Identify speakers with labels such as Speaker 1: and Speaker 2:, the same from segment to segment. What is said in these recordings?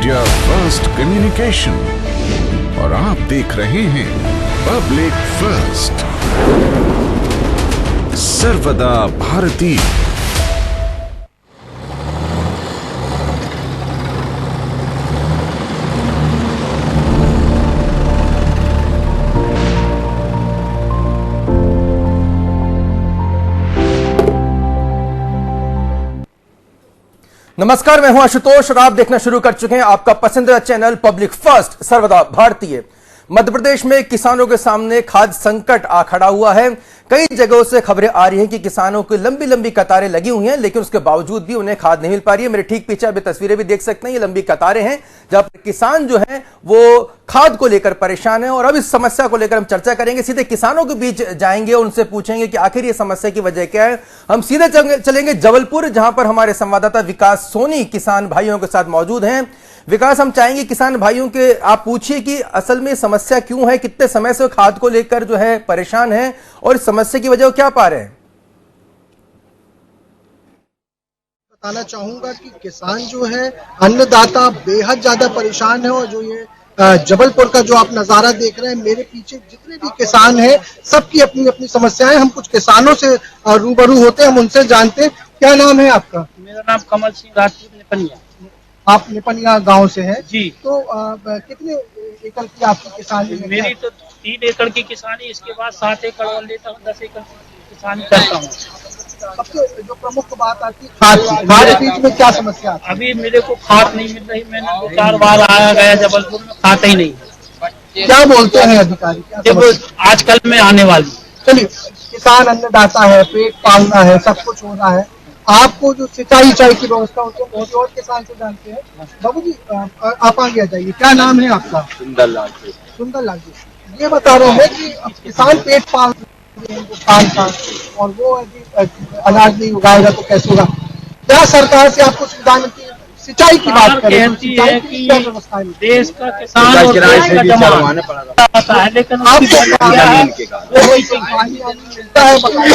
Speaker 1: India first communication और आप देख रहे हैं पब्लिक फर्स्ट, सर्वदा भारतीय।
Speaker 2: नमस्कार, मैं हूं आशुतोष और आप देखना शुरू कर चुके हैं आपका पसंदीदा चैनल पब्लिक फर्स्ट, सर्वदा भारतीय। मध्य प्रदेश में किसानों के सामने खाद्य संकट आ खड़ा हुआ है। कई जगहों से खबरें आ रही हैं कि किसानों की लंबी लंबी कतारें लगी हुई हैं, लेकिन उसके बावजूद भी उन्हें खाद नहीं मिल पा रही है। मेरे ठीक पीछे अभी तस्वीरें भी देख सकते हैं, ये लंबी कतारें हैं जहां पर किसान जो हैं वो खाद को लेकर परेशान है। और अब इस समस्या को लेकर हम चर्चा करेंगे, सीधे किसानों के बीच जाएंगे, उनसे पूछेंगे कि आखिर ये समस्या की वजह क्या है। हम सीधे चलेंगे जबलपुर, जहां पर हमारे संवाददाता विकास सोनी किसान भाइयों के साथ मौजूद हैं। विकास, हम चाहेंगे किसान भाइयों के आप पूछिए कि असल में समस्या क्यों है, कितने समय से खाद को लेकर जो है परेशान है और इस समस्या की वजह वो क्या पा रहे हैं।
Speaker 3: बताना चाहूंगा कि किसान जो है, अन्नदाता बेहद ज्यादा परेशान है। और जो ये जबलपुर का जो आप नजारा देख रहे हैं, मेरे पीछे जितने भी किसान हैं, सबकी अपनी अपनी समस्याएं। हम कुछ किसानों से रूबरू होते हैं, हम उनसे जानते हैं। क्या नाम है आपका?
Speaker 4: मेरा नाम कमल सिंह राजपूत निपनिया।
Speaker 3: आप निपनिया गांव से हैं
Speaker 4: जी।
Speaker 3: तो कितने एकड़ की आपकी किसानी है?
Speaker 4: मेरी तो 3 एकड़ की किसानी, इसके बाद 7 एकड़ और लेता हूँ, 10 एकड़ किसानी करता हूँ।
Speaker 3: सबसे जो प्रमुख बात आती है खाद की, हमारे बीच में क्या समस्या आती है?
Speaker 4: अभी मेरे को खाद नहीं मिल रही। मैंने 2-4 बार आया गया जबलपुर में, खाता ही नहीं।
Speaker 3: क्या बोलते हैं अधिकारी?
Speaker 4: देखो, आजकल में आने वाली।
Speaker 3: चलिए, किसान अन्नदाता है, पेट पालना है, सब कुछ हो रहा है। आपको जो सिंचाई की व्यवस्था होती है, बहुत और किसान से जानते हैं। बाबू जी, आप आगे आ जाइए। क्या नाम है आपका?
Speaker 5: सुंदर लाल जी।
Speaker 3: सुंदर लाल जी, ये बता रहे हैं कि अब किसान पेट पाल और वो अनाज नहीं उगाएगा तो कैसे होगा? क्या सरकार से आपको सुविधा मिलती है? सिंचाई की बात करें तो
Speaker 4: कहती है कि देश का किसान और
Speaker 5: किराए
Speaker 4: देश
Speaker 5: से
Speaker 4: का
Speaker 5: भी
Speaker 4: जमा
Speaker 5: चलवाने पड़ा
Speaker 4: आता है, लेकिन
Speaker 3: आपको
Speaker 4: उसकी
Speaker 3: क्या है?
Speaker 4: वो वही चाहिए।
Speaker 3: मिलता है बकाया?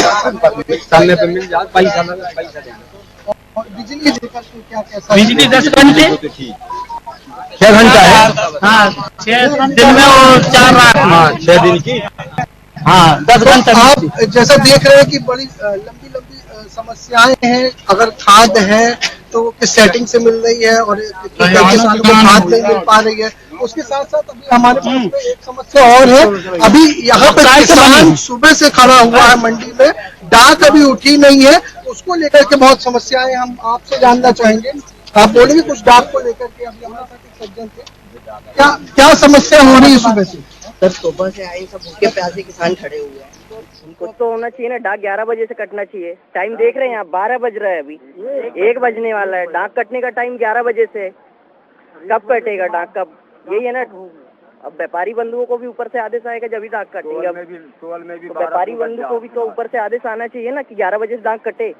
Speaker 5: समय पे मिल जाए, पैसा लगे, पैसा देंगे।
Speaker 3: और बिजली लेकर के क्या कैसा?
Speaker 4: बिजली 10 घंटे,
Speaker 5: 6 घंटा है।
Speaker 4: हाँ 6 दिन में और 4 रात।
Speaker 5: हाँ 6 दिन की।
Speaker 4: हाँ 10 घंटे।
Speaker 3: आप जैसा देख रहे हैं कि बड़ी लंबी लंबी समस्याएं हैं। अगर खाद है तो किस सेटिंग से मिल रही है और किसानों को खाद नहीं मिल पा रही है। उसके साथ साथ अभी हमारे पास में एक समस्या और है। अभी यहाँ पे किसान सुबह से खड़ा हुआ है मंडी में, डाक अभी उठी नहीं है। उसको लेकर के बहुत समस्याएं हम आपसे जानना चाहेंगे। आप बोलेंगे कुछ डाक को लेकर के? अभी हमारे साथ एक सज्जन थे, क्या समस्या हो रही है सुबह से?
Speaker 6: सर सुबह से आए सब भूखे प्यासे किसान खड़े हुए हैं। उनको तो होना चाहिए ना, डाक 11 बजे से कटना चाहिए। टाइम देख रहे हैं आप, 12 बज रहा है, अभी 1 बजने वाला है। डाक कटने का टाइम 11 बजे से। कब कटेगा डाक? कब? यही है ना। अब व्यापारी बंधुओं को भी ऊपर से आदेश आएगा जब ही डाक कटेगा। तो व्यापारी बंधु को भी तो ऊपर से आदेश आना चाहिए ना कि 11 बजे से डाक कटे।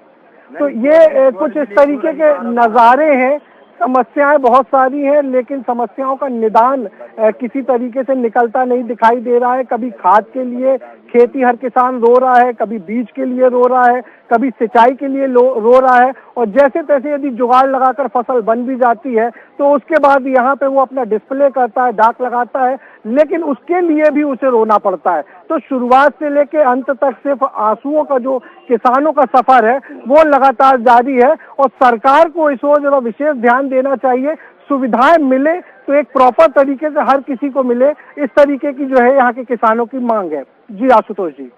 Speaker 3: तो ये कुछ इस तरीके के नज़ारे हैं। समस्याएं बहुत सारी हैं, लेकिन समस्याओं का निदान किसी तरीके से निकलता नहीं दिखाई दे रहा है। कभी खाद के लिए खेती हर किसान रो रहा है, कभी बीज के लिए रो रहा है, कभी सिंचाई के लिए रो रहा है। और जैसे तैसे यदि जुगाड़ लगाकर फसल बन भी जाती है तो उसके बाद यहाँ पे वो अपना डिस्प्ले करता है, डाक लगाता है, लेकिन उसके लिए भी उसे रोना पड़ता है। तो शुरुआत से लेके अंत तक सिर्फ आंसुओं का जो किसानों का सफर है वो लगातार जारी है। और सरकार को इस ओर जरा विशेष ध्यान देना चाहिए। सुविधाएं मिले तो एक प्रॉपर तरीके से हर किसी को मिले, इस तरीके की जो है यहाँ के किसानों की मांग है। जी आशुतोष जी,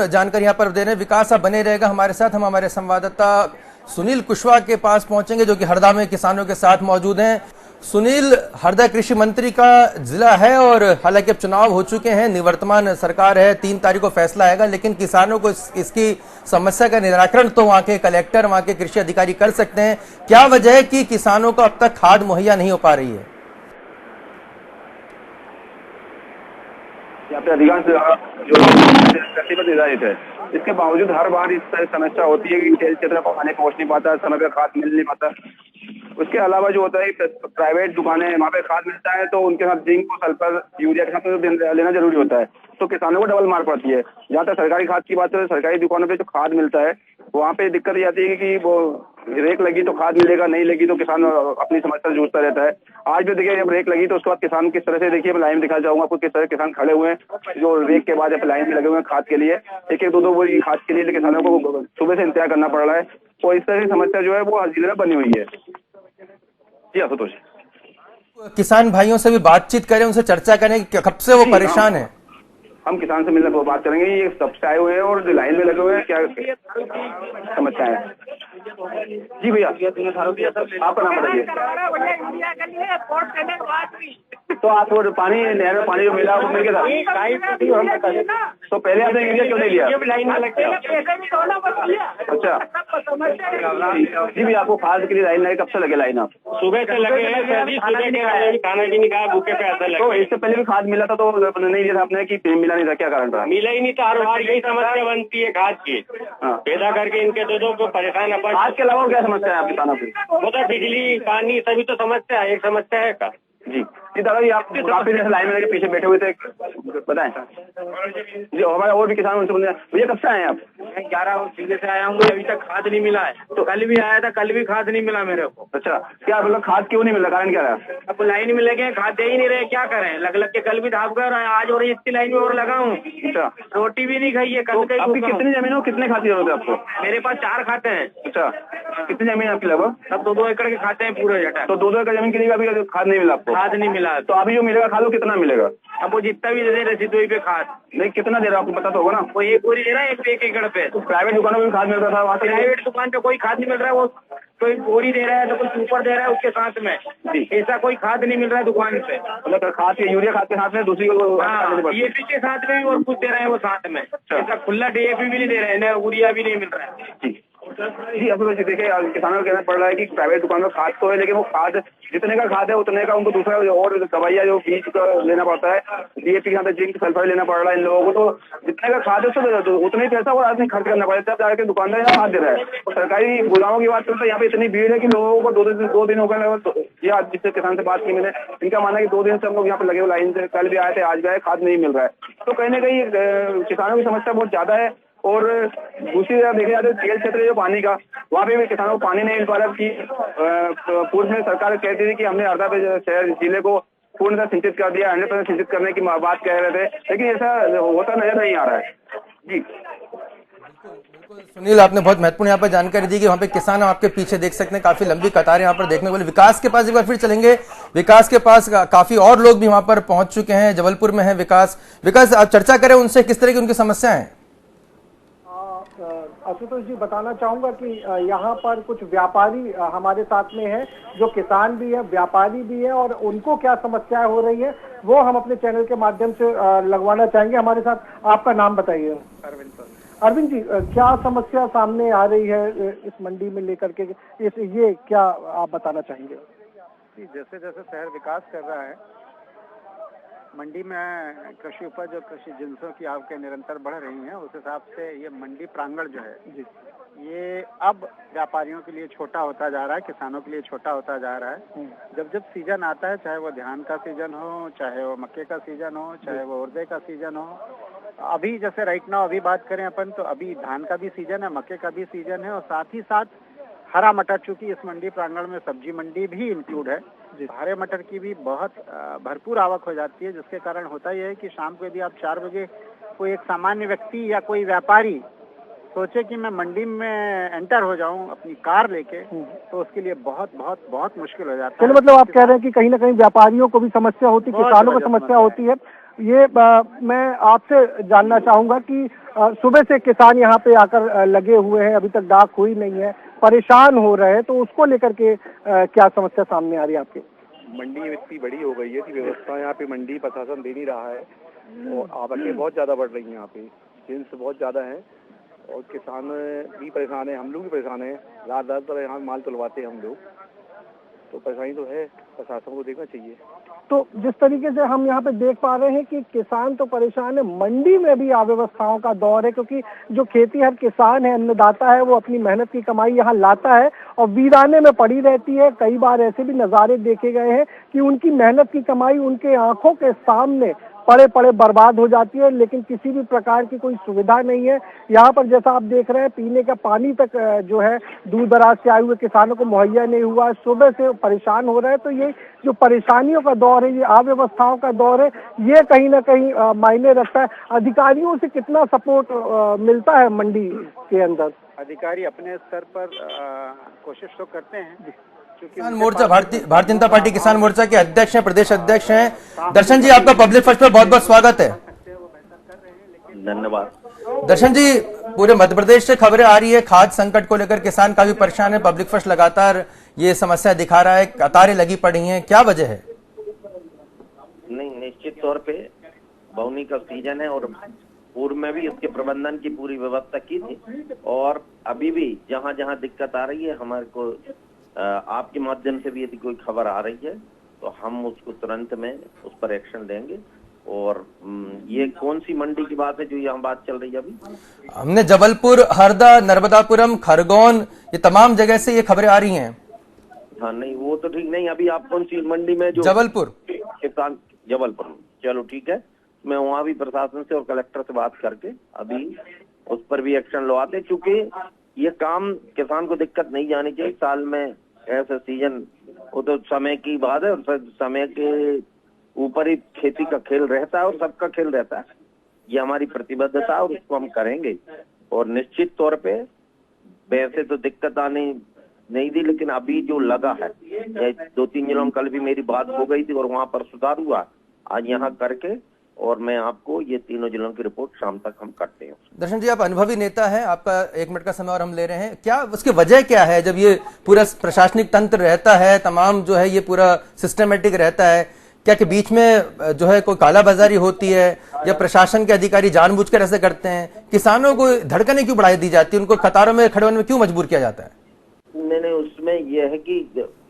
Speaker 2: जानकारी यहाँ पर दे रहे हैं। विकास आप बने रहेगा हमारे साथ। हम हमारे संवाददाता सुनील कुशवाहा के पास पहुंचेंगे जो कि हरदा में किसानों के साथ मौजूद हैं। सुनील, हरदा कृषि मंत्री का जिला है और हालांकि अब चुनाव हो चुके हैं, निवर्तमान सरकार है, 3 तारीख को फैसला आएगा, लेकिन किसानों को इसकी समस्या का निराकरण तो वहां के कलेक्टर, वहां के कृषि अधिकारी कर सकते हैं। क्या वजह है कि किसानों को अब तक खाद मुहैया नहीं हो पा रही है?
Speaker 7: यहाँ पे अधिकांश जो कृषि पर निर्धारित है, इसके बावजूद हर बार इस तरह समस्या होती है कि खेल क्षेत्र में पानी पहुंच नहीं पाता, समय पे खाद मिल नहीं पाता। उसके अलावा जो होता है प्राइवेट दुकानें, वहाँ पे खाद मिलता है तो उनके साथ जिंक और सल्फर, यूरिया के साथ लेना जरूरी होता है, तो किसानों को डबल मार पड़ती है। जहाँ तक सरकारी खाद की बात है, सरकारी दुकानों पे जो खाद मिलता है वहाँ पे दिक्कत ये आती है कि वो रेक लगी तो खाद मिलेगा, नहीं लगी तो किसान अपनी समस्या से जूझता रहता है। आज भी देखिए जब रेक लगी तो उसके बाद किसान किस तरह से, देखिए मैं लाइन दिखा जाऊंगा आपको, किस तरह किसान खड़े हुए हैं जो रेक के बाद यहाँ पे लाइन में लगे हुए हैं खाद के लिए, एक एक दो बोरी खाद के लिए किसानों को सुबह से इंतजार करना पड़ रहा है। तो इस तरह की समस्या जो है वो हर जिले में बनी हुई है। जी आशुतोष,
Speaker 2: किसान भाइयों से भी बातचीत करें, उनसे चर्चा करें कि कब से वो परेशान है।
Speaker 7: हम किसान से मिलकर वो बात करेंगे, ये सब से आए हुए हैं और जो लाइन में लगे हुए हैं क्या समस्या है। जी भैया आपका नाम बताइए। तो आप वो पानी नहर में पानी जो मिला वो मिल गया था, तो पहले आपने यूरिया क्यों नहीं लिया? अच्छा जी भैया, आपको खाद के लिए लाइन लगे, कब से लगे लाइन? आप
Speaker 5: सुबह से लगे हैं सर जी, सुबह के खाना भी नहीं खाया, भूखे प्यासे लगे।
Speaker 7: तो इससे पहले भी खाद मिला था तो नहीं लिया था आपने कि मिला नहीं था, क्या कारण रहा?
Speaker 5: मिला ही नहीं था, हर बार यही समस्या बनती है खाद की, पैदा करके इनके दो को परेशान अपन।
Speaker 7: खाद के अलावा क्या समस्या है आप किसानों की?
Speaker 5: वो तो बिजली पानी सभी तो समस्या है, एक समस्या है का।
Speaker 7: जी जी दादाजी, आप काफी जैसे लाइन में लगे पीछे बैठे हुए थे, बताएं जी। हमारे और भी किसान उनसे बोलते हैं, भैया कब से आए हैं आप?
Speaker 5: 11 जिले से आया हूँ, अभी तक खाद नहीं मिला है। तो कल भी आया था, कल भी खाद नहीं मिला मेरे को।
Speaker 7: अच्छा, क्या मतलब खाद क्यों नहीं मिला, कारण क्या रहा?
Speaker 5: अब लाइन में लगे खाद दे ही नहीं रहे, क्या करें? लग लग के कल भी धाप गए, आज और इतनी लाइन में और लगा हूँ।
Speaker 7: अच्छा,
Speaker 5: रोटी भी नहीं खाई है कल।
Speaker 7: तो आपकी कितनी जमीन हो, कितने खाते जरूरत है आपको?
Speaker 5: मेरे पास 4 खाते हैं।
Speaker 7: अच्छा, कितनी जमीन आपकी लगभग?
Speaker 5: सब 2-2 एकड़ के खाते हैं पूरे जटा।
Speaker 7: तो 2-2 एकड़ जमीन के लिए अभी खाद नहीं मिला आपको?
Speaker 5: खाद नहीं मिला।
Speaker 7: तो अभी जो मिलेगा खाद वो कितना मिलेगा?
Speaker 5: अब वो जितना भी दे रहे रसीदोई पे खाद
Speaker 7: नहीं, कितना दे रहा है आपको पता तो होगा ना?
Speaker 5: वो एक बोरी दे रहा है 1 एकड़ पे।
Speaker 7: तो प्राइवेट दुकानों में भी खाद मिलता था, वहाँ से
Speaker 5: प्राइवेट दुकान पे कोई खाद नहीं मिल रहा है, वो कोई बोरी दे रहा है तो कोई सुपर दे रहा है उसके साथ में, ऐसा कोई खाद नहीं मिल रहा है दुकान पे।
Speaker 7: मतलब खाद के यूरिया खाद के साथ में दूसरी
Speaker 5: डीएपी के साथ में भी और कुछ दे रहे हैं वो साथ में, ऐसा खुला डीएपी भी नहीं दे रहे हैं, यूरिया भी नहीं मिल रहा है।
Speaker 7: जी अब देखिए किसानों को कहना पड़ रहा है कि प्राइवेट दुकान में खाद तो है, लेकिन वो खाद जितने का खाद है उतने का उनको दूसरा और दवाइयाँ जो बीज का लेना पड़ता है, डीएपी के साथ जिंक सल्फर लेना पड़ रहा है इन लोगों को। तो जितने का खाद है उससे उतना ही पैसा और आदमी खर्च करना पड़ता है, तब जाकर दुकानदार यहाँ खाद दे रहा है। और सरकारी गोदामों की बात करें तो यहाँ पे इतनी भीड़ है कि लोगों को 2 दिन हो गए। ये आज जिससे किसान से बात की मैंने, इनका मानना है कि 2 दिन से हम लोग यहाँ पे लगे हुए लाइन से, कल भी आए थे आज गए, खाद नहीं मिल रहा है। तो कहीं ना कहीं किसानों की समस्या बहुत ज्यादा है। और दूसरी तरफ देखे जाते तेल क्षेत्र जो पानी का, वहाँ पे भी किसानों को पानी नहीं मिल पा रहा कि पूर्व में सरकार कहती थी कि हमने हरदा पे शहर जिले को पूर्णतः सिंचित कर दिया, 100% सिंचित करने की बात कह रहे थे, लेकिन ऐसा होता नजर नहीं आ रहा है। जी
Speaker 2: सुनील, आपने बहुत महत्वपूर्ण यहाँ पर जानकारी दी कि वहाँ पे किसान आपके पीछे देख सकते हैं, काफी लंबी कतार यहाँ पर देखने को मिली। विकास के पास एक बार फिर चलेंगे। विकास के पास काफी और लोग भी वहाँ पर पहुंच चुके हैं, जबलपुर में है विकास। आप चर्चा करें उनसे, किस तरह की उनकी समस्याएं हैं?
Speaker 3: आशुतोष जी, बताना चाहूंगा कि यहाँ पर कुछ व्यापारी हमारे साथ में हैं, जो किसान भी है, व्यापारी भी है, और उनको क्या समस्याएं हो रही है वो हम अपने चैनल के माध्यम से लगवाना चाहेंगे। हमारे साथ आपका नाम बताइए। अरविंद जी, क्या समस्या सामने आ रही है इस मंडी में लेकर के, ये क्या आप बताना चाहेंगे?
Speaker 8: जैसे जैसे शहर विकास कर रहा है, मंडी में कृषि उपज और कृषि जिंसों की आवकें निरंतर बढ़ रही हैं, उस हिसाब से ये मंडी प्रांगण जो है ये अब व्यापारियों के लिए छोटा होता जा रहा है, किसानों के लिए छोटा होता जा रहा है। जब जब सीजन आता है, चाहे वो धान का सीजन हो, चाहे वो मक्के का सीजन हो, चाहे वो उड़द का सीजन हो, अभी जैसे राइट नाउ अभी बात करें अपन तो अभी धान का भी सीजन है, मक्के का भी सीजन है, और साथ ही साथ हरा मटर, चूंकि इस मंडी प्रांगण में सब्जी मंडी भी इंक्लूड है, हरे मटर की भी बहुत भरपूर आवक हो जाती है, जिसके कारण होता यह है कि शाम को यदि आप 4 बजे कोई एक सामान्य व्यक्ति या कोई व्यापारी सोचे कि मैं मंडी में एंटर हो जाऊं अपनी कार लेके, तो उसके लिए बहुत बहुत बहुत मुश्किल हो जाता है।
Speaker 3: मतलब आप कह रहे हैं कि कहीं ना कहीं व्यापारियों को भी समस्या होती है, किसानों को समस्या होती है। ये मैं आपसे जानना चाहूंगा कि सुबह से किसान यहाँ पे आकर लगे हुए हैं, अभी तक डाक हुई नहीं है, परेशान हो रहे हैं, तो उसको लेकर के क्या समस्या सामने आ रही है आपके?
Speaker 9: मंडी इतनी बड़ी हो गई है कि व्यवस्था यहाँ पे मंडी प्रशासन दे नहीं रहा है, और आवकें बहुत ज़्यादा बढ़ रही हैं, यहाँ पे जिन्स बहुत ज़्यादा है, और किसान भी परेशान है, हम लोग भी परेशान हैं। रात रात पर यहाँ माल तुलवाते हैं हम लोग, तो परेशानी तो है, प्रशासन को देखना चाहिए।
Speaker 3: तो जिस तरीके से हम यहाँ पे देख पा रहे हैं कि किसान तो परेशान है, मंडी में भी अव्यवस्थाओं का दौर है, क्योंकि जो खेतीहर किसान है, अन्नदाता है, वो अपनी मेहनत की कमाई यहाँ लाता है और वीराने में पड़ी रहती है। कई बार ऐसे भी नज़ारे देखे गए हैं कि उनकी मेहनत की कमाई उनके आंखों के सामने पड़े पड़े बर्बाद हो जाती है, लेकिन किसी भी प्रकार की कोई सुविधा नहीं है। यहाँ पर जैसा आप देख रहे हैं, पीने का पानी तक जो है दूर दराज से आए हुए किसानों को मुहैया नहीं हुआ, सुबह से परेशान हो रहे हैं। तो ये जो परेशानियों का दौर है, ये अव्यवस्थाओं का दौर है, ये कहीं ना कहीं मायने रखता है। अधिकारियों से कितना सपोर्ट मिलता है मंडी के अंदर?
Speaker 8: अधिकारी अपने स्तर पर कोशिश तो करते हैं।
Speaker 2: किसान मोर्चा भारतीय जनता पार्टी किसान मोर्चा के अध्यक्ष हैं, प्रदेश अध्यक्ष हैं दर्शन जी। आपका पब्लिक फर्स्ट पर बहुत बहुत स्वागत है।
Speaker 10: धन्यवाद।
Speaker 2: दर्शन जी, पूरे मध्य प्रदेश से खबरें आ रही है खाद्य संकट को लेकर, किसान काफी परेशान है। पब्लिक फर्स्ट लगातार ये समस्या दिखा रहा है, कतारें लगी पड़ी हैं, क्या वजह है?
Speaker 10: नहीं, निश्चित तौर पे बौनी का सीजन है और पूर्व में भी इसके प्रबंधन की पूरी व्यवस्था की थी और अभी भी जहां जहां दिक्कत आ रही है हमारे को आपके माध्यम से भी यदि कोई खबर आ रही है तो हम उसको तुरंत में उस पर एक्शन लेंगे। और ये कौन सी मंडी की बात है जो यहाँ बात चल रही है? अभी
Speaker 2: हमने जबलपुर, हरदा, नर्मदापुरम, खरगोन, ये तमाम जगह से ये खबरें आ रही हैं।
Speaker 10: हाँ, नहीं वो तो ठीक नहीं। अभी आप कौन सी मंडी में? जो
Speaker 2: जबलपुर
Speaker 10: किसान, जबलपुर में। चलो ठीक है, मैं वहाँ भी प्रशासन से और कलेक्टर से बात करके अभी उस पर भी एक्शन लवाते, क्योंकि ये काम किसान को दिक्कत नहीं जानी चाहिए। साल में ऐसा सीजन, वो तो समय की बात है और समय के ऊपर ही खेती का खेल रहता है और सबका खेल रहता है। ये हमारी प्रतिबद्धता और उसको हम करेंगे। और निश्चित तौर पे वैसे तो दिक्कत आने नहीं दी, लेकिन अभी जो लगा है, 2-3 जिलों में कल भी मेरी बात हो गई थी और वहां पर सुधार हुआ। आज यहाँ करके और मैं आपको ये तीनों जिलों की रिपोर्ट शाम तक हम करते हैं।
Speaker 2: दर्शन जी, आप अनुभवी नेता हैं, आपका 1 मिनट का समय और हम ले रहे हैं। क्या उसकी वजह क्या है जब ये पूरा प्रशासनिक तंत्र रहता है, तमाम जो है ये पूरा सिस्टमेटिक रहता है, क्या कि बीच में जो है कोई कालाबाजारी होती है या प्रशासन के अधिकारी जानबूझकर ऐसे करते हैं? किसानों को धड़कनें क्यों बढ़ाई दी जाती है, उनको कतारों में खड़े होने में क्यों मजबूर किया जाता है?
Speaker 10: नहीं, उसमें यह है कि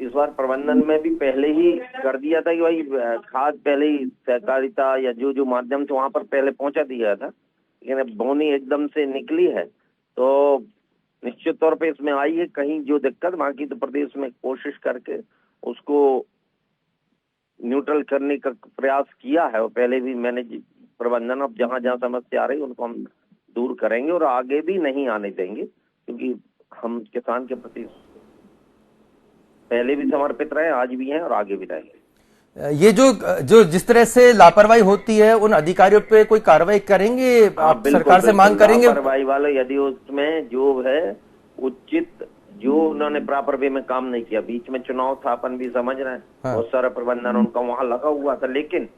Speaker 10: इस बार प्रबंधन में भी पहले ही कर दिया था कि भाई खाद पहले ही सहकारिता या जो माध्यम से वहां पर पहले पहुंचा दिया था, लेकिन अब बोनी एकदम से निकली है तो निश्चित तौर पे इसमें आई है कहीं जो दिक्कत। बाकी तो प्रदेश में कोशिश करके उसको न्यूट्रल करने का प्रयास किया है और पहले भी मैंने प्रबंधन, अब जहां जहां समस्या आ रही है उनको हम दूर करेंगे और आगे भी नहीं आने देंगे, क्योंकि हम किसान के प्रति पहले भी समर्पित रहे, आज भी हैं और आगे भी रहेंगे।
Speaker 2: ये जो जिस तरह से लापरवाही होती है, उन अधिकारियों पे कोई कार्रवाई करेंगे? आप सरकार से मांग करेंगे?
Speaker 10: लापरवाही वाले यदि उसमें जो है उचित, जो उन्होंने प्रॉपर वे में काम नहीं किया, बीच में चुनाव था, अपन भी समझ रहे हैं, बहुत सारा प्रबंधन उनका वहां लगा हुआ था, लेकिन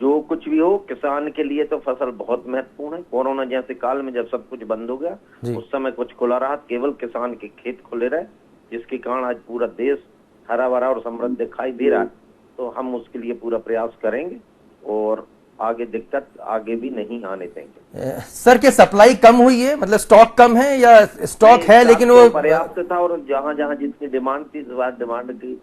Speaker 10: जो कुछ भी हो किसान के लिए तो फसल बहुत महत्वपूर्ण है। कोरोना जैसे काल में जब सब कुछ बंद हो गया, उस समय कुछ खुला रहा, केवल किसान के खेत खुले रहे, जिसके कारण आज पूरा देश हरा भरा और समृद्ध दिखाई दे रहा है। तो हम उसके लिए पूरा प्रयास करेंगे और आगे दिक्कत आगे भी नहीं आने देंगे।
Speaker 2: सर, के सप्लाई कम हुई है, मतलब स्टॉक कम है या स्टॉक है लेकिन वो
Speaker 10: पर्याप्त था और जहां जहां जितनी डिमांड थी, डिमांड की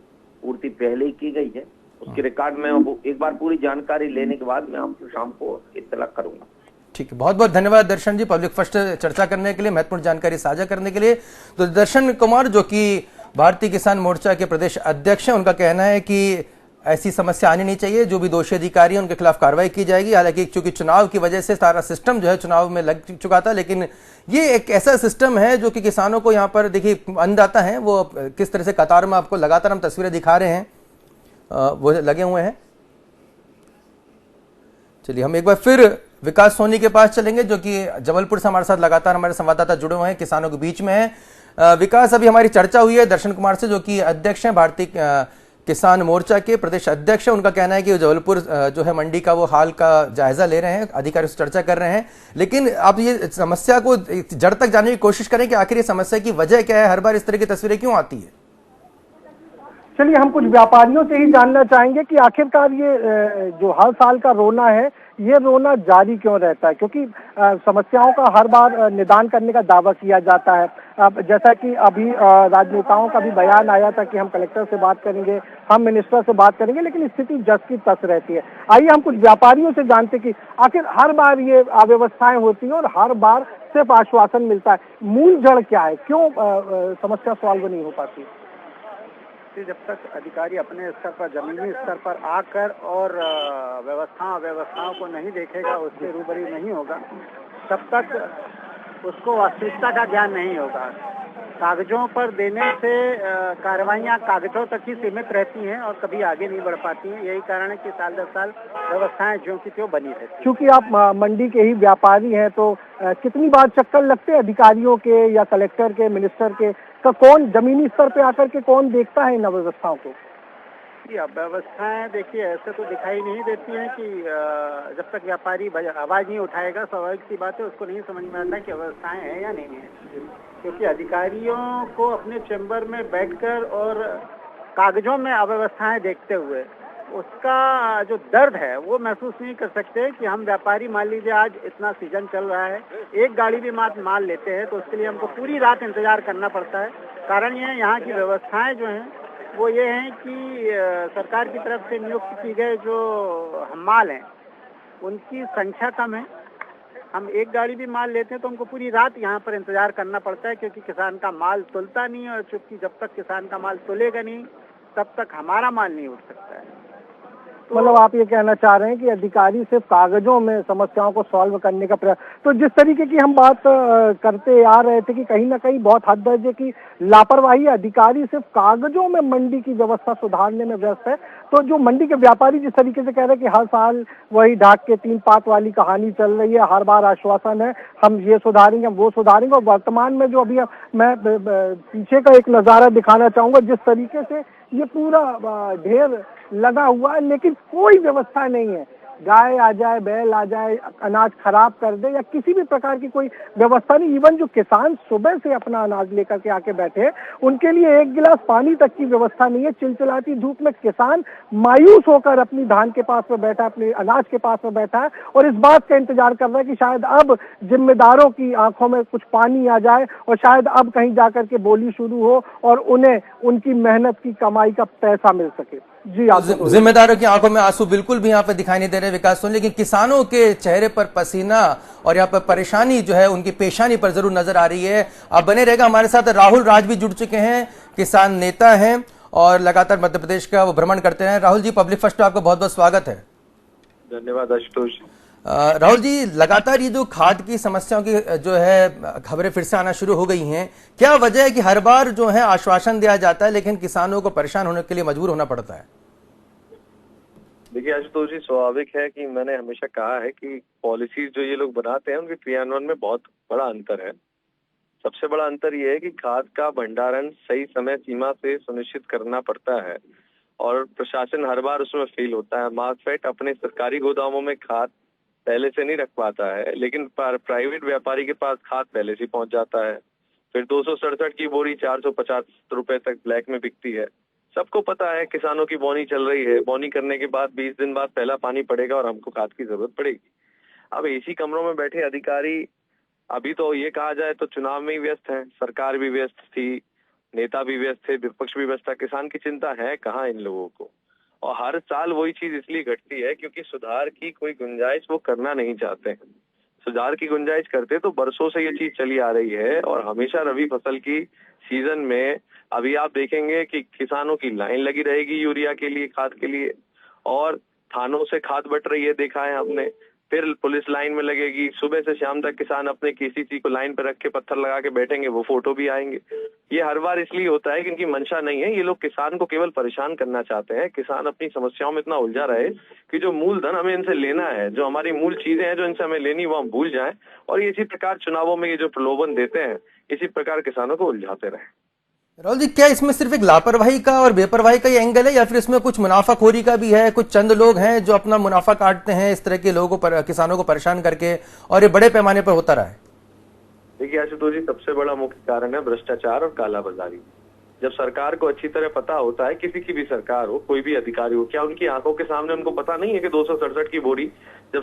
Speaker 10: पूर्ति पहले ही की गई है। उसके रिकॉर्ड में एक बार पूरी जानकारी लेने के बाद मैं आपको शाम को इत्तला करूंगा।
Speaker 2: ठीक है, बहुत बहुत धन्यवाद दर्शन जी, पब्लिक फर्स्ट चर्चा करने के लिए, महत्वपूर्ण जानकारी साझा करने के लिए। तो दर्शन कुमार जो कि भारतीय किसान मोर्चा के प्रदेश अध्यक्ष हैं, उनका कहना है कि ऐसी समस्या आनी नहीं चाहिए, जो भी दोषी अधिकारी हैं उनके खिलाफ कार्रवाई की जाएगी। हालांकि चूंकि चुनाव की वजह से सारा सिस्टम जो है चुनाव में लग चुका था, लेकिन ये एक ऐसा सिस्टम है जो कि किसानों को यहाँ पर देखिए अन्नदाता हैं, वो किस तरह से कतार में आपको लगातार हम तस्वीरें दिखा रहे हैं, वो लगे हुए हैं। चलिए हम एक बार फिर विकास सोनी के पास चलेंगे, जो कि जबलपुर से हमारे साथ लगातार हमारे संवाददाता जुड़े हुए हैं, किसानों के बीच में है। विकास, अभी हमारी चर्चा हुई है दर्शन कुमार से, जो कि अध्यक्ष हैं भारतीय किसान मोर्चा के प्रदेश अध्यक्ष है। उनका कहना है कि जबलपुर जो है मंडी का वो हाल का जायजा ले रहे हैं, अधिकारियों से चर्चा कर रहे हैं, लेकिन आप ये समस्या को जड़ तक जानने की कोशिश करें कि आखिर ये समस्या की वजह क्या है, हर बार इस तरह की तस्वीरें क्यों आती है?
Speaker 3: चलिए हम कुछ व्यापारियों से ही जानना चाहेंगे कि आखिरकार ये जो हर साल का रोना है, ये रोना जारी क्यों रहता है, क्योंकि समस्याओं का हर बार निदान करने का दावा किया जाता है। अब जैसा कि अभी राजनेताओं का भी बयान आया था कि हम कलेक्टर से बात करेंगे, हम मिनिस्टर से बात करेंगे, लेकिन स्थिति जस की तस रहती है। आइए हम कुछ व्यापारियों से जानते कि आखिर हर बार ये अव्यवस्थाएं होती हैं और हर बार सिर्फ आश्वासन मिलता है, मूल जड़ क्या है, क्यों समस्या सॉल्व नहीं हो पाती?
Speaker 8: देखिए, जब तक अधिकारी अपने स्तर पर, जमीनी स्तर पर आकर और व्यवस्थाओं को नहीं देखेगा, उससे रूबरू नहीं होगा, तब तक उसको वास्तविकता का ज्ञान नहीं होगा। कागजों पर देने से कार्रवाइयाँ कागजों तक ही सीमित रहती हैं और कभी आगे नहीं बढ़ पाती हैं। यही कारण है कि साल दर साल व्यवस्थाएं ज्यों की त्यों बनी रहती हैं।
Speaker 3: क्योंकि आप मंडी के ही व्यापारी हैं, तो कितनी बार चक्कर लगते हैं अधिकारियों के या कलेक्टर के, मिनिस्टर के, का कौन जमीनी स्तर पे आकर के कौन देखता है इन व्यवस्थाओं को?
Speaker 8: अब व्यवस्थाएं देखिए ऐसे तो दिखाई नहीं देती हैं कि जब तक व्यापारी आवाज नहीं उठाएगा, स्वाभाविक सी बात है, उसको नहीं समझ में आता कि व्यवस्थाएं हैं या नहीं है। क्योंकि अधिकारियों को अपने चैम्बर में बैठकर और कागजों में अव्यवस्थाएं देखते हुए उसका जो दर्द है वो महसूस नहीं कर सकते कि हम व्यापारी, मान लीजिए आज इतना सीजन चल रहा है, एक गाड़ी भी माल लेते हैं तो उसके लिए हमको पूरी रात इंतजार करना पड़ता है। कारण ये है, यहाँ की व्यवस्थाएं जो हैं वो ये हैं कि सरकार की तरफ से नियुक्त की गए जो हमाल हैं उनकी संख्या कम है। हम एक गाड़ी भी माल लेते हैं तो हमको पूरी रात यहाँ पर इंतजार करना पड़ता है, क्योंकि किसान का माल तुलता नहीं है, और चूंकि जब तक किसान का माल तुलेगा नहीं तब तक हमारा माल नहीं उठ सकता है।
Speaker 3: मतलब आप ये कहना चाह रहे हैं कि अधिकारी सिर्फ कागजों में समस्याओं को सॉल्व करने का प्रयास, तो जिस तरीके की हम बात करते आ रहे थे कि कहीं ना कहीं बहुत हद दर्जे की लापरवाही, अधिकारी सिर्फ कागजों में मंडी की व्यवस्था सुधारने में व्यस्त है, तो जो मंडी के व्यापारी जिस तरीके से कह रहे हैं कि हर साल वही ढाक के 3 पात वाली कहानी चल रही है, हर बार आश्वासन है हम ये सुधारेंगे, हम वो सुधारेंगे, और वर्तमान में जो अभी मैं पीछे का एक नज़ारा दिखाना चाहूँगा, जिस तरीके से ये पूरा ढेर लगा हुआ है लेकिन कोई व्यवस्था नहीं है। गाय आ जाए, बैल आ जाए, अनाज खराब कर दे या किसी भी प्रकार की कोई व्यवस्था नहीं। इवन जो किसान सुबह से अपना अनाज लेकर के आके बैठे, उनके लिए एक गिलास पानी तक की व्यवस्था नहीं है। चिलचिलाती धूप में किसान मायूस होकर अपनी धान के पास में बैठा, अपने अनाज के पास में बैठा है और इस बात का इंतजार कर रहा है कि शायद अब जिम्मेदारों की आंखों में कुछ पानी आ जाए और शायद अब कहीं जाकर के बोली शुरू हो और उन्हें उनकी मेहनत की कमाई का पैसा मिल सके। जी, आप
Speaker 2: जिम्मेदारों की आंखों में आंसू बिल्कुल भी यहाँ पे दिखाई नहीं दे रहे विकास सुन, लेकिन किसानों के चेहरे पर पसीना और यहाँ पर परेशानी जो है उनकी पेशानी पर जरूर नजर आ रही है। आप बने रहेगा हमारे साथ। राहुल राज भी जुड़ चुके हैं, किसान नेता हैं और लगातार मध्य प्रदेश का वो भ्रमण करते हैं। राहुल जी, पब्लिक फर्स्ट आपका बहुत बहुत स्वागत है।
Speaker 11: धन्यवाद आशुतोष।
Speaker 2: राहुल जी, लगातार ये जो खाद की समस्याओं की जो है खबरें फिर से आना शुरू हो गई हैं, क्या वजह है कि हर बार जो है आश्वासन दिया जाता है लेकिन किसानों को परेशान होने के लिए मजबूर होना पड़ता है?
Speaker 11: देखिए आशुतोष जी, स्वाभाविक है कि मैंने हमेशा कहा है कि पॉलिसीज जो ये लोग बनाते हैं उनके क्रियान्वयन में बहुत बड़ा अंतर है। सबसे बड़ा अंतर ये है कि खाद का भंडारण सही समय सीमा से सुनिश्चित करना पड़ता है और प्रशासन हर बार उसमें फेल होता है। मार्कफेड अपने सरकारी गोदामों में खाद पहले से नहीं रख पाता है, लेकिन प्राइवेट व्यापारी के पास खाद पहले से पहुंच जाता है। फिर 267 की बोरी 450 रुपए तक ब्लैक में बिकती है। सबको पता है किसानों की बोनी चल रही है, बोनी करने के बाद 20 दिन बाद पहला पानी पड़ेगा और हमको खाद की जरूरत पड़ेगी। अब एसी कमरों में बैठे अधिकारी, अभी तो ये कहा जाए तो चुनाव में ही व्यस्त हैं, सरकार भी व्यस्त थी, नेता भी व्यस्त थे, विपक्ष भी व्यस्त था, किसान की चिंता है कहाँ इन लोगों को। और हर साल वही चीज इसलिए घटती है क्योंकि सुधार की कोई गुंजाइश वो करना नहीं चाहते हैं। सुधार की गुंजाइश करते तो बरसों से ये चीज चली आ रही है और हमेशा रबी फसल की सीजन में अभी आप देखेंगे कि किसानों की लाइन लगी रहेगी यूरिया के लिए, खाद के लिए, और थानों से खाद बट रही है, देखा है हमने। फिर पुलिस लाइन में लगेगी, सुबह से शाम तक किसान अपने केसीसी को लाइन पर रख के पत्थर लगा के बैठेंगे, वो फोटो भी आएंगे। ये हर बार इसलिए होता है कि इनकी मंशा नहीं है, ये लोग किसान को केवल परेशान करना चाहते हैं। किसान अपनी समस्याओं में इतना उलझा रहे कि जो मूलधन हमें इनसे लेना है, जो हमारी मूल चीजें हैं जो इनसे हमें लेनी, वो हम भूल जाएं और इसी प्रकार चुनावों में ये जो प्रलोभन देते हैं, इसी प्रकार किसानों को उलझाते रहे।
Speaker 2: राहुल जी, क्या इसमें सिर्फ एक लापरवाही का और बेपरवाही का ये एंगल है या फिर इसमें कुछ मुनाफाखोरी का भी है? कुछ चंद लोग हैं जो अपना मुनाफा काटते हैं इस तरह के लोगों पर, किसानों को परेशान करके, और ये बड़े पैमाने पर होता रहा है?
Speaker 11: देखिए आशुतोष जी, सबसे बड़ा मुख्य कारण है भ्रष्टाचार और कालाबाजारी। जब सरकार को अच्छी तरह पता होता है, किसी की भी सरकार हो, कोई भी अधिकारी हो, क्या उनकी आंखों के सामने उनको पता नहीं है कि 267 की बोरी जब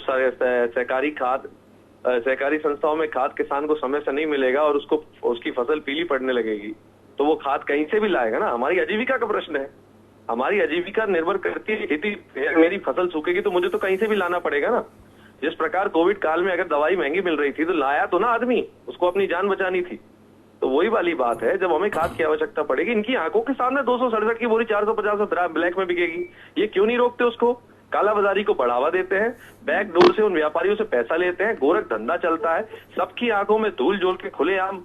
Speaker 11: सहकारी संस्थाओं में खाद किसान को समय से नहीं मिलेगा और उसकी फसल पीली पड़ने लगेगी तो वो खाद कहीं से भी लाएगा ना। हमारी आजीविका का प्रश्न है, हमारी आजीविका निर्भर करती है खेती। मेरी फसल सूखेगी तो मुझे तो कहीं से भी लाना पड़ेगा ना। जिस प्रकार कोविड काल में अगर दवाई महंगी मिल रही थी तो लाया तो ना आदमी, उसको अपनी जान बचानी थी, तो वही वाली बात है, जब हमें खाद की आवश्यकता पड़ेगी, इनकी आंखों के सामने 267 की बोरी 450 ब्लैक में बिकेगी, ये क्यों नहीं रोकते उसको? कालाबाजारी को बढ़ावा देते हैं, बैक डोर से उन व्यापारियों से पैसा लेते हैं, गोरख धंधा चलता है, सबकी आंखों में धूल झोल के खुलेआम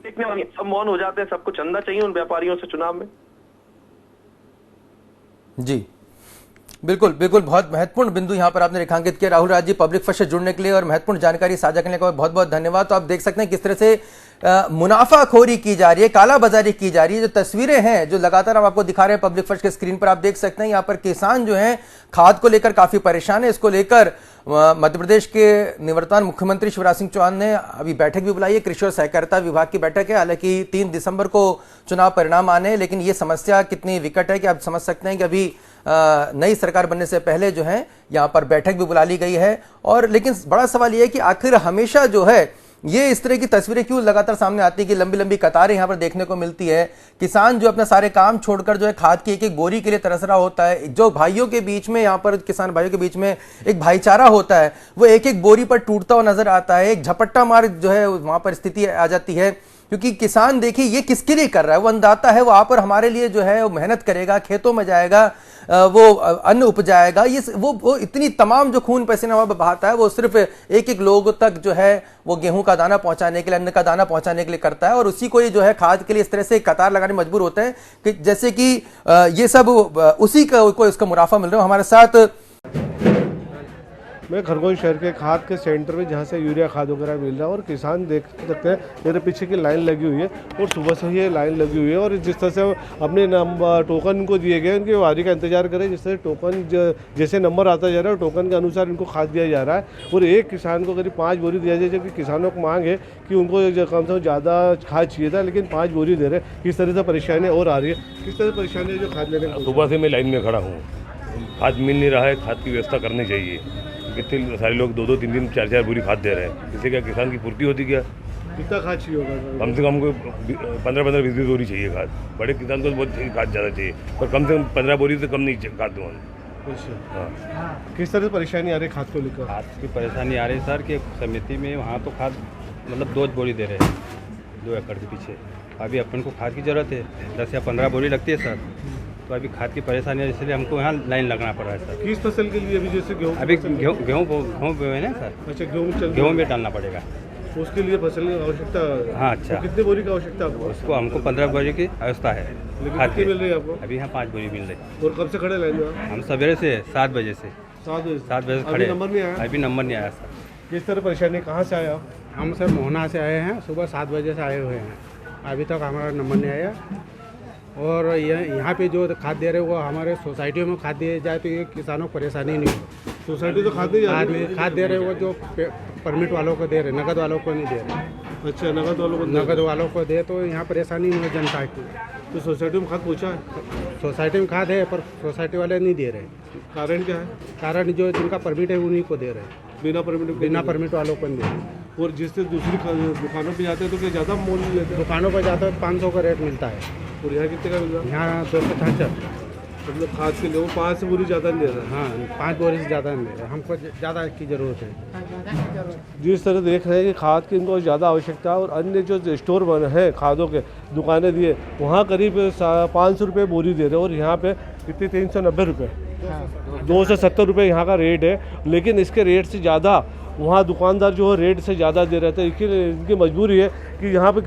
Speaker 11: देखने वाली, सब मौन हो जाते हैं, सबको चंदा चाहिए उन व्यापारियों से चुनाव में।
Speaker 2: जी बिल्कुल बिल्कुल, बहुत महत्वपूर्ण बिंदु यहां पर आपने रेखांकित किया। राहुल राज जी, पब्लिक फर्स्ट से जुड़ने के लिए और महत्वपूर्ण जानकारी साझा करने के लिए बहुत बहुत धन्यवाद। तो आप देख सकते हैं किस तरह से मुनाफाखोरी की जा रही है, कालाबाजारी की जा रही है। जो तस्वीरें हैं जो लगातार हम आपको दिखा रहे हैं पब्लिक फर्स्ट के स्क्रीन पर, आप देख सकते हैं यहाँ पर किसान जो हैं खाद को लेकर काफी परेशान है। इसको लेकर मध्य प्रदेश के निवर्तमान मुख्यमंत्री शिवराज सिंह चौहान ने अभी बैठक भी बुलाई है, कृषि और सहकारिता विभाग की बैठक है। हालांकि 3 दिसंबर को चुनाव परिणाम आने हैं, लेकिन ये समस्या कितनी विकट है कि आप समझ सकते हैं कि अभी नई सरकार बनने से पहले जो है यहाँ पर बैठक भी बुला ली गई है। और लेकिन बड़ा सवाल यह है कि आखिर हमेशा जो है ये इस तरह की तस्वीरें क्यों लगातार सामने आती है कि लंबी लंबी कतारें यहाँ पर देखने को मिलती है। किसान जो अपने सारे काम छोड़कर जो है खाद की एक एक बोरी के लिए तरस रहा होता है। जो भाइयों के बीच में यहाँ पर किसान भाइयों के बीच में एक भाईचारा होता है वो एक एक बोरी पर टूटता हुआ नजर आता है। एक झपट्टा मार जो है वहां पर स्थिति आ जाती है, क्योंकि किसान देखिए ये किसके लिए कर रहा है, वो अन्नदाता है, वो आप और हमारे लिए जो है वो मेहनत करेगा, खेतों में जाएगा, वो अन्न उपजाएगा। ये वो इतनी तमाम जो खून पसीना बहाता है वो सिर्फ एक एक लोगों तक जो है वो गेहूं का दाना पहुंचाने के लिए, अन्न का दाना पहुंचाने के लिए करता है। और उसी को ये जो है खाद के लिए इस तरह से कतार लगाने मजबूर होते हैं कि जैसे कि ये सब उसी को इसका मुनाफा मिल रहा है। हमारे साथ
Speaker 12: मैं खरगोन शहर के खाद के सेंटर में जहाँ से यूरिया खाद वगैरह मिल रहा है, और किसान देख सकते हैं मेरे पीछे की लाइन लगी हुई है और सुबह से ही ये लाइन लगी हुई है। और जिस तरह से अपने टोकन इनको दिए गए, उनकी बारी का इंतजार करें, जिस तरह टोकन जैसे नंबर आता जा रहा है टोकन के अनुसार इनको खाद दिया जा रहा है। और एक किसान को करीब 5 बोरी दिया जाए, जबकि किसानों को मांग है कि उनको कम से कम ज़्यादा खाद चाहिए था, लेकिन 5 बोरी दे रहे हैं। किस तरह से परेशानी और आ रही है, किस तरह से परेशानी है जो खाद लेने का?
Speaker 13: सुबह से मैं लाइन में खड़ा हूँ, खाद मिल नहीं रहा है, खाद की व्यवस्था करनी चाहिए। कितने सारे लोग 2-2, 3-3, 4-4 बोरी खाद दे रहे हैं, इससे क्या किसान की पूर्ति होती क्या?
Speaker 12: कितना खाद चाहिए होगा?
Speaker 13: कम से कम को 15-15, 20 बोरी चाहिए खाद। बड़े किसान को बहुत खाद ज़्यादा चाहिए, पर कम से कम 15 बोरी से कम नहीं खाद दूँगा।
Speaker 12: अच्छा, हाँ। किस तरह से परेशानी आ रही है खाद को लेकर?
Speaker 14: खाद की परेशानी आ रही है सर कि समिति में वहाँ तो खाद मतलब 2 बोरी दे रहे हैं 2 एकड़ के पीछे। अभी अपन को खाद की ज़रूरत है, 10 या 15 बोरी लगती है सर। तो अभी खाद की परेशानी है, इसलिए हमको यहाँ लाइन लगना पड़ रहा है सर।
Speaker 12: किस फसल के लिए? अभी जैसे गेहूँ,
Speaker 14: अभी गेहूँ है ना सर।
Speaker 12: अच्छा,
Speaker 14: गेहूँ में डालना पड़ेगा,
Speaker 12: उसके लिए फसल की आवश्यकता।
Speaker 14: हाँ, अच्छा।
Speaker 12: तो कितने बोरी की आवश्यकता आपको?
Speaker 14: उसको हमको 15 बोरी की व्यवस्था है।
Speaker 12: कितनी मिल रही है आपको?
Speaker 14: अभी यहाँ 5 बोरी मिल रही।
Speaker 12: और कब से खड़े लाइन में?
Speaker 14: हम सवेरे से 7 बजे से
Speaker 12: 7 बजे
Speaker 14: खड़े।
Speaker 12: नंबर नहीं आया?
Speaker 14: अभी नंबर नहीं आया सर।
Speaker 12: किस तरह परेशानी, कहाँ से आए आप?
Speaker 15: हम सर मोहना से आए हैं, सुबह 7 बजे से आए हुए हैं, अभी तक हमारा नंबर नहीं आया। और यहाँ पे जो खाद दे रहे हैं वो हमारे सोसाइटियों में खाद दिए जाए तो ये किसानों को परेशानी नहीं हो।
Speaker 12: सोसाइटी तो खाद नहीं
Speaker 15: खाद दे रहे हैं वो जो परमिट वालों को दे रहे, नगद वालों को नहीं दे रहे।
Speaker 12: अच्छा, नगद वालों को
Speaker 15: दे तो यहाँ परेशानी नहीं हो जनता की।
Speaker 12: तो सोसाइटी में खाद पहुँचा है?
Speaker 15: सोसाइटी में खाद है पर सोसाइटी वाले नहीं दे रहे।
Speaker 12: कारण क्या है?
Speaker 15: कारण जो जिनका परमिट है उन्हीं को दे रहे हैं, बिना परमिट वालों को नहीं दे रहे।
Speaker 12: और जिससे दूसरी दुकानों पे जाते हैं तो क्या ज़्यादा मोल लेते हैं?
Speaker 15: दुकानों पर जाते हैं 500 का रेट मिलता है।
Speaker 12: और यहाँ कितने का मिल रहा है?
Speaker 15: यहाँ 266।
Speaker 12: मतलब खाद के लिए वो 5 बोरी ज़्यादा नहीं दे रहा?
Speaker 15: हाँ, 5 बोरी से ज़्यादा नहीं दे रहा, हमको ज़्यादा की ज़रूरत है।
Speaker 12: जिस तरह देख रहे हैं कि खाद की इनको ज़्यादा आवश्यकता है, और अन्य जो स्टोर बने हैं खादों के दुकानें दिए वहाँ करीब 500 रुपये बोरी दे रहे हैं, और यहाँ पे कितने 390 रुपये, 270 रुपये यहाँ का रेट है। लेकिन इसके रेट से ज़्यादा वहाँ दुकानदार जो है रेट से ज़्यादा दे रहे थे। इनकी मजबूरी है कि यहाँ पे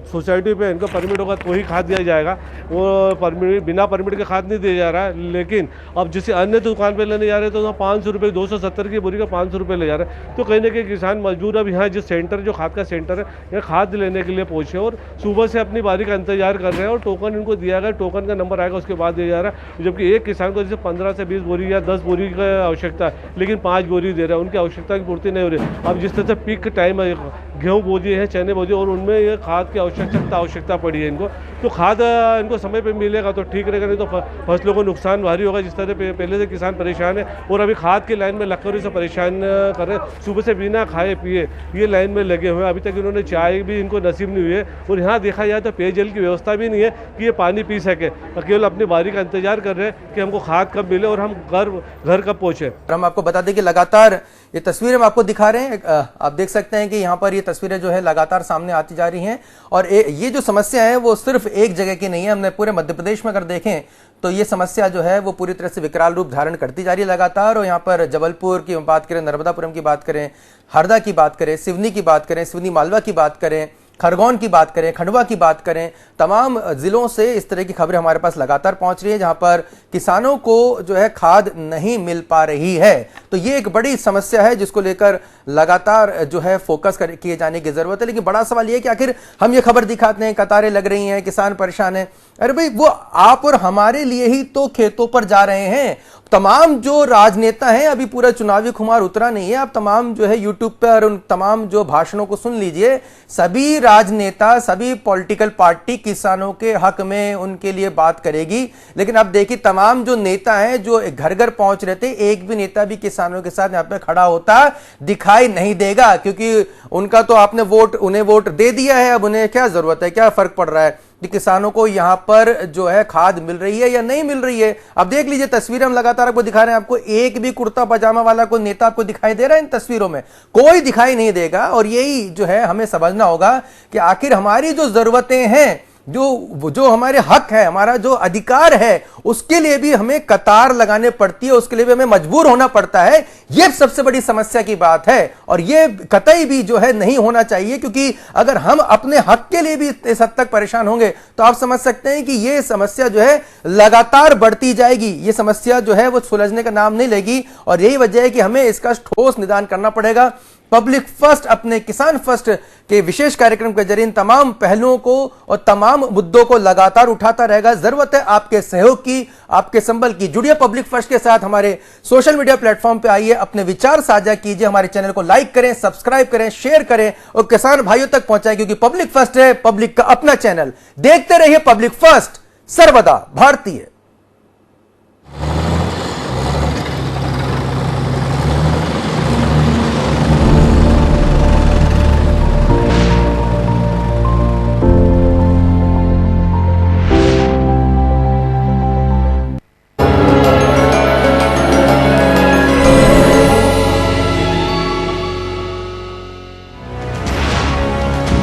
Speaker 12: सोसाइटी पे इनका परमिट होगा तो ही खाद दिया जाएगा, वो परमिट बिना परमिट के खाद नहीं दिया जा रहा है। लेकिन अब जैसे अन्य दुकान पे लेने जा रहे हैं तो वहाँ 500 रुपये, 270 की बोरी का 500 रुपये ले जा रहे हैं। तो कहीं ना कहीं किसान मजबूर अब यहाँ जो सेंटर, जो खाद का सेंटर है, यहाँ खाद लेने के लिए पहुँचे और सुबह से अपनी बारी का इंतजार कर रहे हैं। और टोकन इनको दिया गया, टोकन का नंबर आएगा उसके बाद दिया जा रहा है। जबकि एक किसान को जैसे 15 से 20 बोरी या 10 बोरी की आवश्यकता है, लेकिन 5 बोरी दे रहा है, उनकी आवश्यकता की पूर्ति नहीं हो रही। अब जिस तरह से पीक टाइम है, गेहूँ बोझे हैं, चने बोझे, और उनमें ये खाद की आवश्यकता पड़ी है इनको, तो खाद इनको समय पे मिलेगा तो ठीक रहेगा, नहीं तो फसलों को नुकसान भारी होगा। जिस तरह पहले से किसान परेशान है और अभी खाद की लाइन में लगकर इसे परेशान कर रहे हैं। सुबह से बिना खाए पिए ये लाइन में लगे हुए हैं, अभी तक इन्होंने चाय भी इनको नसीब नहीं हुई है। और यहाँ देखा जाए तो पेयजल की व्यवस्था भी नहीं है कि ये पानी पी सके, केवल अपनी बारी का इंतजार कर रहे हैं कि हमको खाद कब मिले और हम घर कब पहुँचे।
Speaker 2: हम आपको बता दें कि लगातार ये तस्वीरें हम आपको दिखा रहे हैं, आप देख सकते हैं कि यहाँ पर ये तस्वीरें जो है लगातार सामने आती जा रही हैं। और ये जो समस्या है वो सिर्फ एक जगह की नहीं है, हमने पूरे मध्य प्रदेश में अगर देखें तो ये समस्या जो है वो पूरी तरह से विकराल रूप धारण करती जा रही है लगातार। और यहाँ पर जबलपुर की बात करें, नर्मदापुरम की बात करें, हरदा की बात करें, सिवनी की बात करें, सिवनी मालवा की बात करें, खरगोन की बात करें, खंडवा की बात करें, तमाम जिलों से इस तरह की खबरें हमारे पास लगातार पहुंच रही है जहां पर किसानों को जो है खाद नहीं मिल पा रही है। तो ये एक बड़ी समस्या है जिसको लेकर लगातार जो है फोकस किए जाने की जरूरत है। लेकिन बड़ा सवाल ये कि आखिर हम ये खबर दिखाते हैं, कतारें लग रही हैं, किसान परेशान है। अरे भाई, वो आप और हमारे लिए ही तो खेतों पर जा रहे हैं। तमाम जो राजनेता हैं, अभी पूरा चुनावी खुमार उतरा नहीं है, आप तमाम जो है यूट्यूब पर उन तमाम जो भाषणों को सुन लीजिए। सभी राजनेता, सभी पॉलिटिकल पार्टी किसानों के हक में उनके लिए बात करेगी। लेकिन अब देखिए तमाम जो नेता हैं जो घर घर पहुंच रहे थे, एक भी नेता भी किसानों के साथ यहां पे खड़ा होता दिखाई नहीं देगा, क्योंकि उनका तो आपने उन्हें वोट दे दिया है। अब उन्हें क्या जरूरत है, क्या फर्क पड़ रहा है कि किसानों को यहां पर जो है खाद मिल रही है या नहीं मिल रही है। अब देख लीजिए तस्वीरें हम लगातार आपको दिखा रहे हैं, आपको एक भी कुर्ता पजामा वाला कोई नेता आपको दिखाई दे रहा है इन तस्वीरों में? कोई दिखाई नहीं देगा। और यही जो है हमें समझना होगा कि आखिर हमारी जो जरूरतें हैं, जो हमारे हक है, हमारा जो अधिकार है, उसके लिए भी हमें कतार लगाने पड़ती है, उसके लिए भी हमें मजबूर होना पड़ता है। यह सबसे बड़ी समस्या की बात है और यह कतई भी जो है नहीं होना चाहिए, क्योंकि अगर हम अपने हक के लिए भी इस हद तक परेशान होंगे तो आप समझ सकते हैं कि यह समस्या जो है लगातार बढ़ती जाएगी। यह समस्या जो है वो सुलझने का नाम नहीं लेगी और यही वजह है कि हमें इसका ठोस निदान करना पड़ेगा। पब्लिक फर्स्ट अपने किसान फर्स्ट के विशेष कार्यक्रम के जरिए इन तमाम पहलुओं को और तमाम मुद्दों को लगातार उठाता रहेगा। जरूरत है आपके सहयोग की, आपके संबल की। जुड़िए पब्लिक फर्स्ट के साथ, हमारे सोशल मीडिया प्लेटफॉर्म पे आइए, अपने विचार साझा कीजिए, हमारे चैनल को लाइक करें, सब्सक्राइब करें, शेयर करें और किसान भाइयों तक पहुंचाएं, क्योंकि पब्लिक फर्स्ट है पब्लिक का अपना चैनल। देखते रहिए पब्लिक फर्स्ट, सर्वदा भारतीय।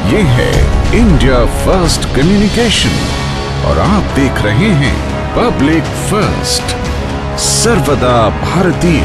Speaker 1: ये है इंडिया फर्स्ट कम्युनिकेशन और आप देख रहे हैं पब्लिक फर्स्ट, सर्वदा भारतीय।